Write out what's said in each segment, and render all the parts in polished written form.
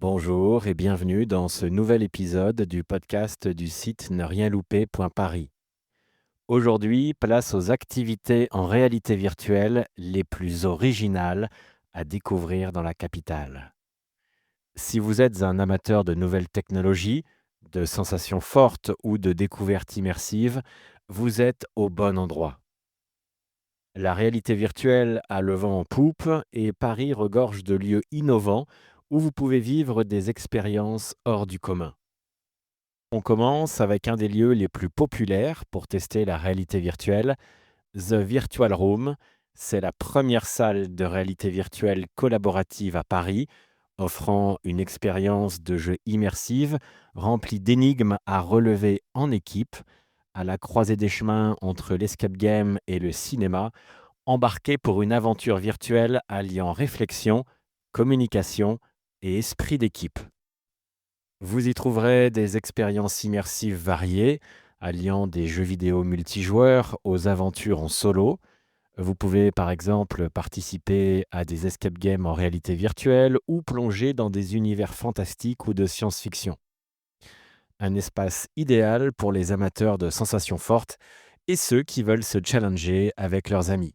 Bonjour et bienvenue dans ce nouvel épisode du podcast du site ne rien louper.paris. Aujourd'hui, place aux activités en réalité virtuelle les plus originales à découvrir dans la capitale. Si vous êtes un amateur de nouvelles technologies, de sensations fortes ou de découvertes immersives, vous êtes au bon endroit. La réalité virtuelle a le vent en poupe et Paris regorge de lieux innovants où vous pouvez vivre des expériences hors du commun. On commence avec un des lieux les plus populaires pour tester la réalité virtuelle, The Virtual Room. C'est la première salle de réalité virtuelle collaborative à Paris, offrant une expérience de jeu immersive remplie d'énigmes à relever en équipe, à la croisée des chemins entre l'escape game et le cinéma. Embarqué pour une aventure virtuelle alliant réflexion, communication et esprit d'équipe. Vous y trouverez des expériences immersives variées, alliant des jeux vidéo multijoueurs aux aventures en solo. Vous pouvez par exemple participer à des escape games en réalité virtuelle ou plonger dans des univers fantastiques ou de science-fiction. Un espace idéal pour les amateurs de sensations fortes et ceux qui veulent se challenger avec leurs amis.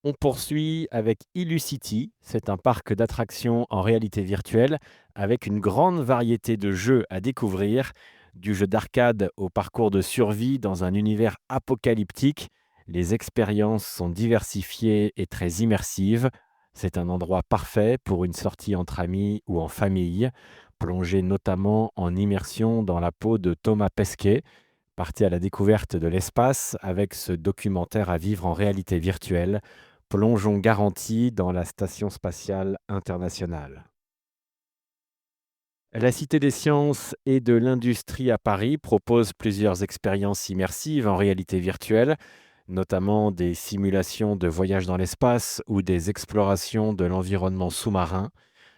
On poursuit avec Illucity, c'est un parc d'attractions en réalité virtuelle avec une grande variété de jeux à découvrir, du jeu d'arcade au parcours de survie dans un univers apocalyptique. Les expériences sont diversifiées et très immersives. C'est un endroit parfait pour une sortie entre amis ou en famille, plongé notamment en immersion dans la peau de Thomas Pesquet. Partez à la découverte de l'espace avec ce documentaire à vivre en réalité virtuelle. Plongeon garanti dans la Station spatiale internationale. La Cité des sciences et de l'industrie à Paris propose plusieurs expériences immersives en réalité virtuelle, notamment des simulations de voyage dans l'espace ou des explorations de l'environnement sous-marin.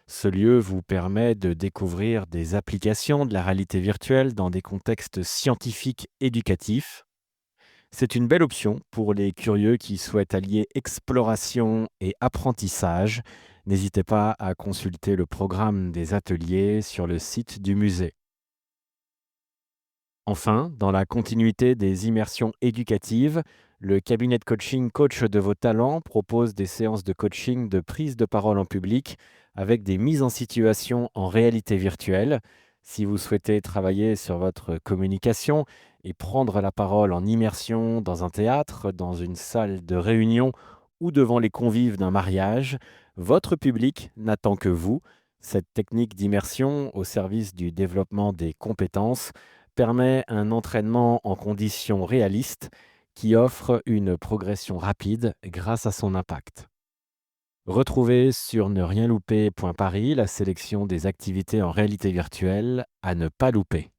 Ce lieu vous permet de découvrir des applications de la réalité virtuelle dans des contextes scientifiques éducatifs. C'est une belle option pour les curieux qui souhaitent allier exploration et apprentissage. N'hésitez pas à consulter le programme des ateliers sur le site du musée. Enfin, dans la continuité des immersions éducatives, le cabinet de coaching Coach de vos talents propose des séances de coaching de prise de parole en public avec des mises en situation en réalité virtuelle. Si vous souhaitez travailler sur votre communication et prendre la parole en immersion dans un théâtre, dans une salle de réunion ou devant les convives d'un mariage, votre public n'attend que vous. Cette technique d'immersion au service du développement des compétences permet un entraînement en conditions réalistes qui offre une progression rapide grâce à son impact. Retrouvez sur ne rien louper.paris la sélection des activités en réalité virtuelle à ne pas louper.